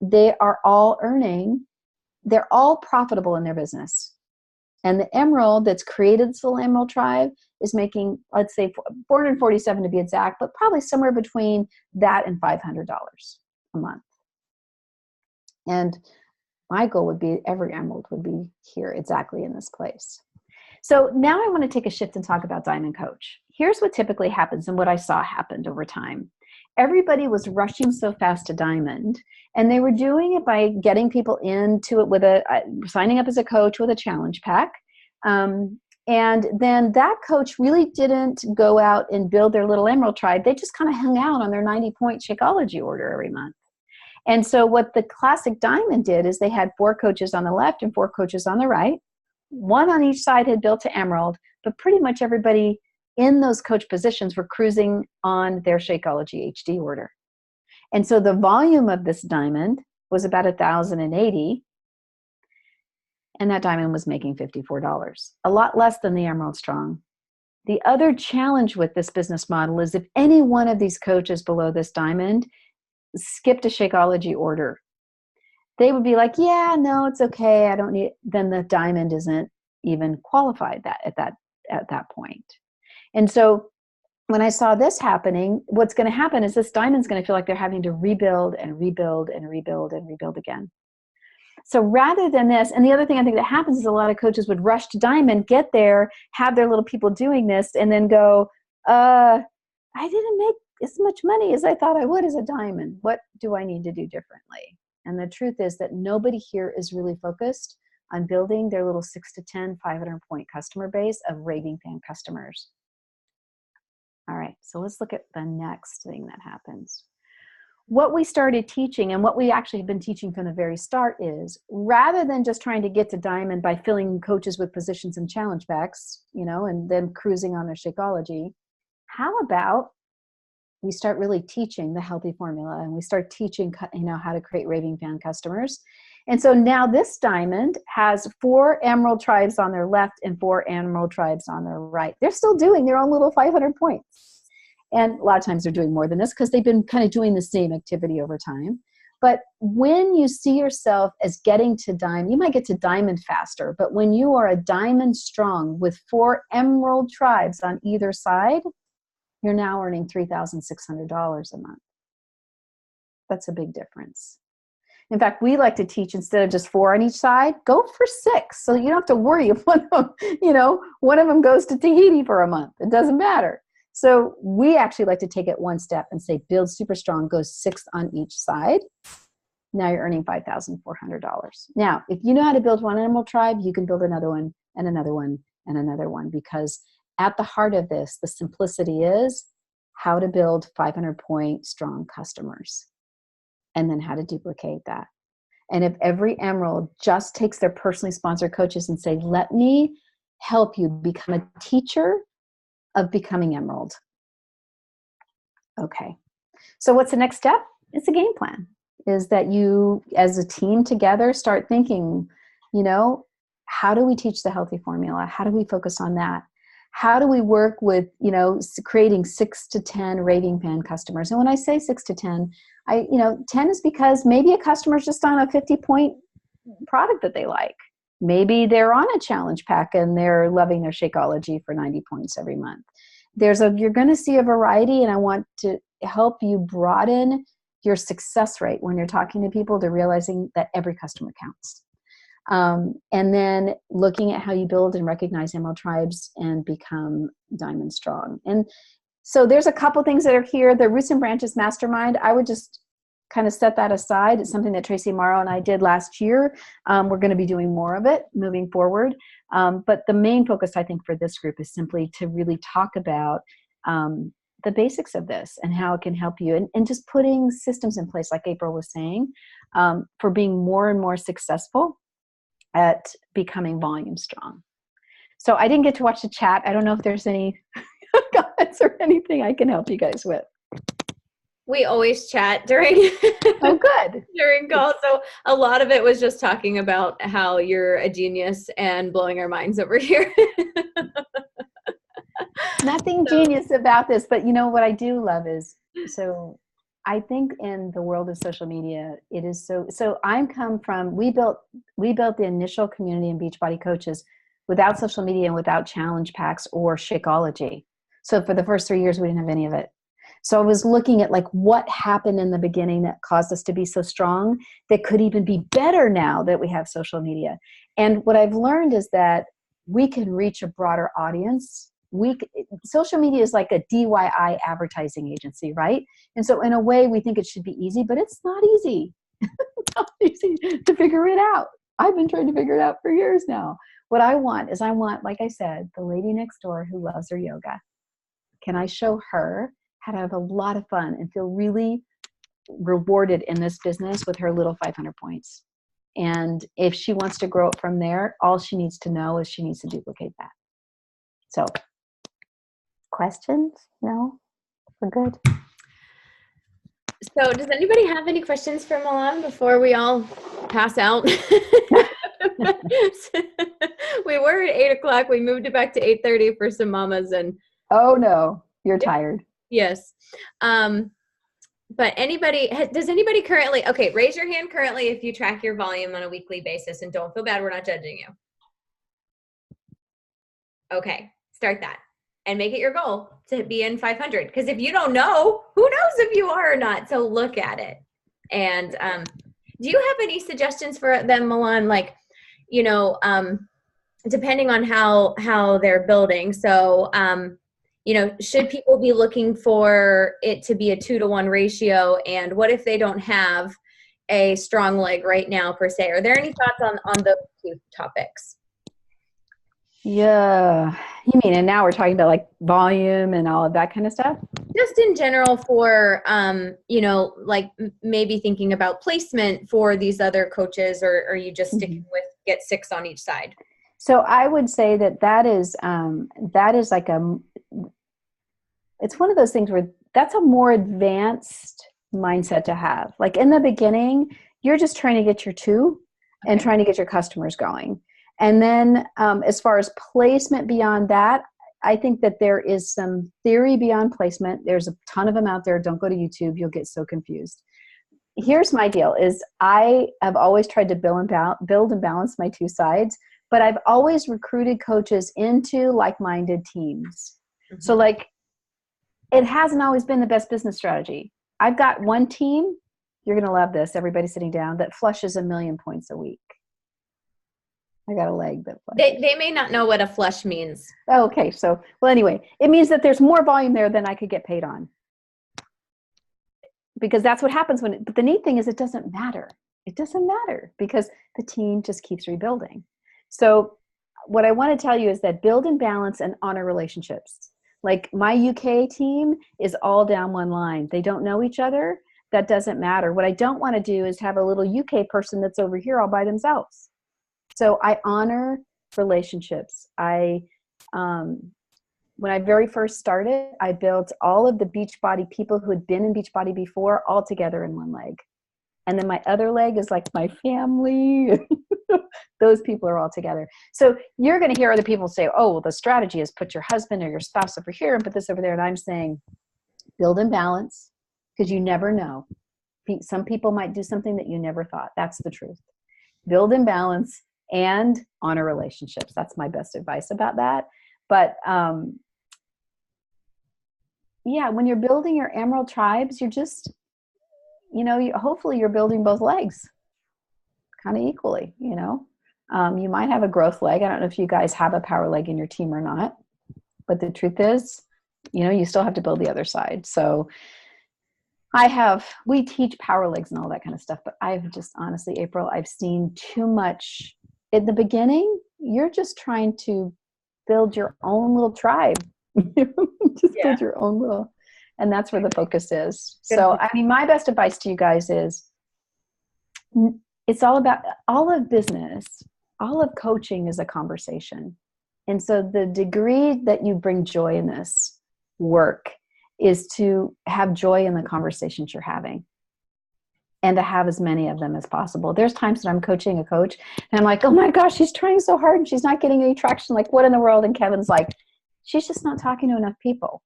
they are all earning, they're all profitable in their business. And the emerald that's created this little emerald tribe is making, let's say, 447 to be exact, but probably somewhere between that and $500 a month. And my goal would be every emerald would be here exactly in this place. So now I want to take a shift and talk about Diamond Coach. Here's what typically happens and what I saw happened over time. Everybody was rushing so fast to Diamond, and they were doing it by getting people into it with signing up as a coach with a challenge pack. And then that coach really didn't go out and build their little emerald tribe. They just kind of hung out on their 90-point Shakeology order every month. And so what the classic Diamond did is they had 4 coaches on the left and 4 coaches on the right. One on each side had built to emerald, but pretty much everybody in those coach positions were cruising on their Shakeology HD order. And so the volume of this diamond was about 1,080, and that diamond was making $54, a lot less than the Emerald Strong. The other challenge with this business model is if any one of these coaches below this diamond skipped a Shakeology order, they would be like, yeah, no, it's okay, I don't need, then the diamond isn't even qualified at that point. And so when I saw this happening, what's going to happen is this diamond's going to feel like they're having to rebuild and rebuild and rebuild and rebuild again. So rather than this, and the other thing I think that happens is a lot of coaches would rush to diamond, get there, have their little people doing this, and then go, I didn't make as much money as I thought I would as a diamond. What do I need to do differently? And the truth is that nobody here is really focused on building their little 6 to 10, 500-point customer base of raving fan customers. All right, so let's look at the next thing that happens. What we started teaching, and what we actually have been teaching from the very start, is rather than just trying to get to diamond by filling coaches with positions and challenge packs, and then cruising on their Shakeology, how about we start really teaching the healthy formula, and we start teaching, how to create raving fan customers. And so now this diamond has 4 emerald tribes on their left and 4 emerald tribes on their right. They're still doing their own little 500 points. And a lot of times they're doing more than this because they've been kind of doing the same activity over time. But when you see yourself as getting to diamond, you might get to diamond faster, but when you are a diamond strong with 4 emerald tribes on either side, you're now earning $3,600 a month. That's a big difference. In fact, we like to teach, instead of just 4 on each side, go for 6. So you don't have to worry if one of them goes to Tahiti for a month. It doesn't matter. So we actually like to take it one step and say, build super strong, go 6 on each side. Now you're earning $5,400. Now, if you know how to build one emerald tribe, you can build another one and another one and another one, because at the heart of this, the simplicity is how to build 500-point strong customers, and then how to duplicate that. And if every emerald just takes their personally sponsored coaches and say, let me help you become a teacher of becoming emerald. Okay. So what's the next step? It's a game plan. Is that you, as a team together, start thinking, how do we teach the healthy formula? How do we focus on that? How do we work with, creating 6 to 10 raving fan customers? And when I say 6 to 10, 10 is because maybe a customer's just on a 50-point product that they like. Maybe they're on a challenge pack and they're loving their Shakeology for 90 points every month. You're going to see a variety, and I want to help you broaden your success rate when you're talking to people, to realizing that every customer counts. And then looking at how you build and recognize emerald tribes and become diamond strong. And so there's a couple things that are here. The Roots and Branches Mastermind, I would just kind of set that aside. It's something that Tracy Morrow and I did last year. We're going to be doing more of it moving forward. But the main focus, I think, for this group is simply to really talk about the basics of this and how it can help you, and just putting systems in place, like April was saying, for being more and more successful at becoming volume strong. So I didn't get to watch the chat. I don't know if there's any comments or anything I can help you guys with. We always chat during Oh, good. during calls. So a lot of it was just talking about how you're a genius and blowing our minds over here. Nothing genius about this, but you know what I do love is, so I think in the world of social media, it is so I'm come from, we built the initial community in Beachbody coaches without social media and without challenge packs or Shakeology. So for the first 3 years, we didn't have any of it. So I was looking at like what happened in the beginning that caused us to be so strong that could even be better now that we have social media. And what I've learned is that we can reach a broader audience. Social media is like a DIY advertising agency, right? And so in a way we think it should be easy, but it's not easy. It's not easy to figure it out. I've been trying to figure it out for years now. What I want is, like I said, the lady next door who loves her yoga. Can I show her how to have a lot of fun and feel really rewarded in this business with her little 500 points? And if she wants to grow it from there, all she needs to know is she needs to duplicate that. So, questions? No? We're good? So does anybody have any questions for Milan before we all pass out? We were at 8:00. We moved it back to 8:30 for some mamas, and oh no, you're tired. Yes. But does anybody currently, okay, raise your hand currently if you track your volume on a weekly basis, and don't feel bad, we're not judging you. Okay, start that and make it your goal to be in 500. Because if you don't know, who knows if you are or not? So look at it. And do you have any suggestions for them, Milan? Like, depending on how they're building. So, should people be looking for it to be a 2-to-1 ratio? And what if they don't have a strong leg right now per se? Are there any thoughts on those two topics? Yeah. You mean, and now we're talking about like volume and all of that kind of stuff? Just in general for, like maybe thinking about placement for these other coaches, or are you just sticking with get 6 on each side? So I would say that is like it's one of those things where that's a more advanced mindset to have. Like in the beginning, you're just trying to get your 2 and trying to get your customers going. And then as far as placement beyond that, I think that there is some theory beyond placement. There's a ton of them out there. Don't go to YouTube. You'll get so confused. Here's my deal is I have always tried to build and balance my 2 sides, but I've always recruited coaches into like-minded teams. Mm-hmm. So like, it hasn't always been the best business strategy. I've got one team, you're going to love this, everybody sitting down, that flushes 1 million points a week. I got a leg that flushes. They may not know what a flush means. Oh, okay. So, well, anyway, it means that there's more volume there than I could get paid on. Because that's what happens but the neat thing is it doesn't matter. It doesn't matter because the team just keeps rebuilding. So what I want to tell you is that build and balance and honor relationships. Like my UK team is all down one line. They don't know each other. That doesn't matter. What I don't want to do is have a little UK person that's over here all by themselves. So I honor relationships. When I very first started, I built all of the Beachbody people who had been in Beachbody before all together in one leg. And then my other leg is like my family. Those people are all together. So you're going to hear other people say, oh, well, the strategy is put your husband or your spouse over here and put this over there. And I'm saying build and balance, because you never know. Some people might do something that you never thought. That's the truth. Build and balance and honor relationships. That's my best advice about that. But yeah, when you're building your Emerald tribes, you're just, hopefully you're building both legs kind of equally, You might have a growth leg. I don't know if you guys have a power leg in your team or not, but the truth is, you still have to build the other side. So we teach power legs and all that kind of stuff, but I've just honestly, April, I've seen too much. In the beginning, you're just trying to build your own little tribe. Build your own little, And that's where the focus is. Good. So, I mean, my best advice to you guys is it's all about all of business, all of coaching is a conversation. And so the degree that you bring joy in this work is to have joy in the conversations you're having and to have as many of them as possible. There's times that I'm coaching a coach and I'm like, oh my gosh, she's trying so hard and she's not getting any traction. Like, what in the world? And Kevin's like, she's just not talking to enough people.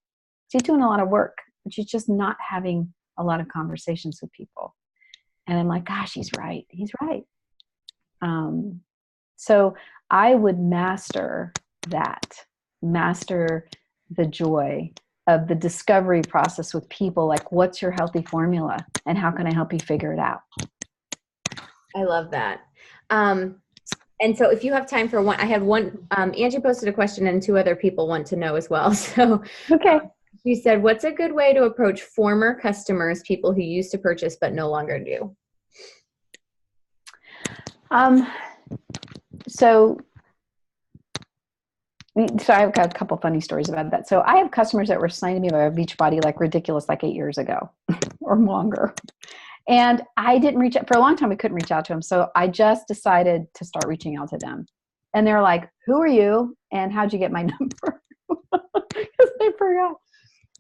She's doing a lot of work, but she's just not having a lot of conversations with people. And I'm like, gosh, he's right. He's right. So I would master that, master the joy of the discovery process with people. Like, what's your healthy formula and how can I help you figure it out? I love that. And so if you have time for one, I have one, Angie posted a question and two other people want to know as well. So okay. She said, what's a good way to approach former customers, people who used to purchase but no longer do? So I've got a couple funny stories about that. So I have customers that were assigned to me by Beachbody like ridiculous, like 8 years ago or longer. And I didn't reach out for a long time. We couldn't reach out to them. So I just decided to start reaching out to them. And they're like, who are you? And how'd you get my number? Because they forgot.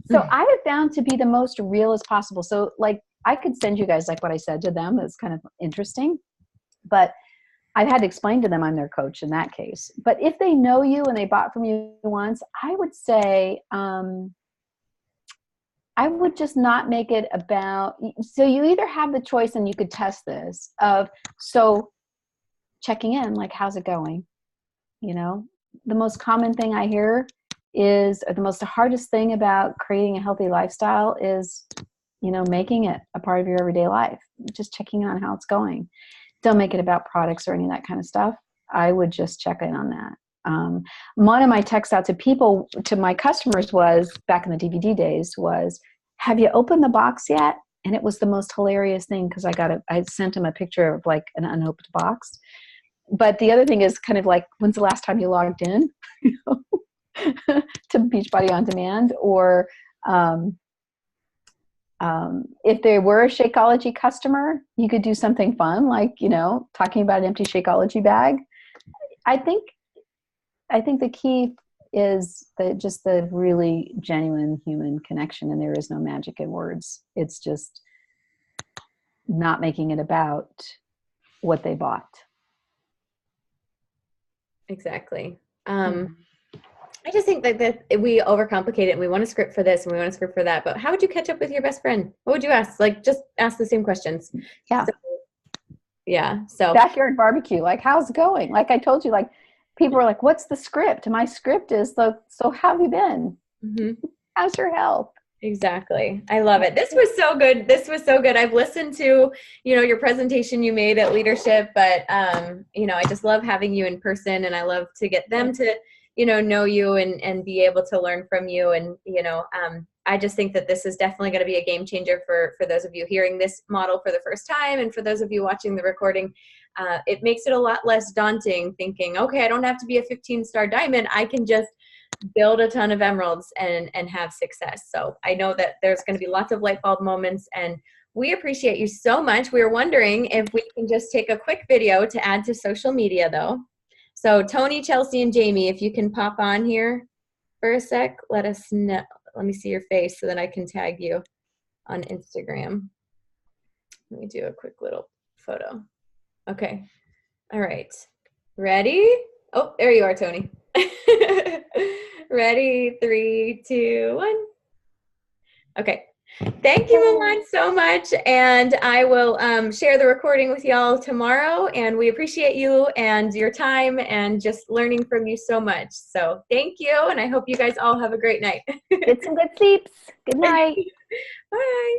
So I have found to be the most real as possible. So like I could send you guys like what I said to them. It's kind of interesting. But I've had to explain to them I'm their coach in that case. But if they know you and they bought from you once, I would say I would just not make it about, so you either have the choice and you could test this of, so checking in, like, how's it going? You know, the most common thing I hear is, or the most hardest thing about creating a healthy lifestyle is, you know, making it a part of your everyday life, just checking on how it's going. Don't make it about products or any of that kind of stuff. I would just check in on that. One of my texts out to people, to my customers was, back in the DVD days, was, have you opened the box yet? And it was the most hilarious thing because I sent them a picture of like an unopened box. But the other thing is kind of like, when's the last time you logged in to Beachbody On Demand? Or if they were a Shakeology customer, you could do something fun, like, you know, talking about an empty Shakeology bag. I think the key is just the really genuine human connection, and there is no magic in words. It's just not making it about what they bought. Exactly. I just think that we overcomplicate it and we want a script for this and we want a script for that. But how would you catch up with your best friend? What would you ask? Like, just ask the same questions. Yeah. So backyard barbecue, like, how's it going? Like I told you, like, people are like, what's the script? My script is, so how have you been? Mm-hmm. How's your health? Exactly. I love it. This was so good. I've listened to, you know, your presentation you made at Leadership, but, you know, I just love having you in person, and I love to get them to, you know you and be able to learn from you. And, you know, I just think that this is definitely going to be a game changer for those of you hearing this model for the first time. And for those of you watching the recording, it makes it a lot less daunting thinking, okay, I don't have to be a 15-star diamond. I can just build a ton of emeralds and have success. So I know that there's going to be lots of light bulb moments, and we appreciate you so much. We were wondering if we can just take a quick video to add to social media though. So Tony, Chelsea, and Jamie, if you can pop on here for a sec, let us know. Let me see your face so that I can tag you on Instagram. Let me do a quick little photo. Okay. All right. Ready? Oh, there you are, Tony. Ready? 3, 2, 1. Okay. Thank you, Milan, so much. And I will share the recording with y'all tomorrow. And we appreciate you and your time and just learning from you so much. So thank you. And I hope you guys all have a great night. Get some good sleeps. Good night. Bye.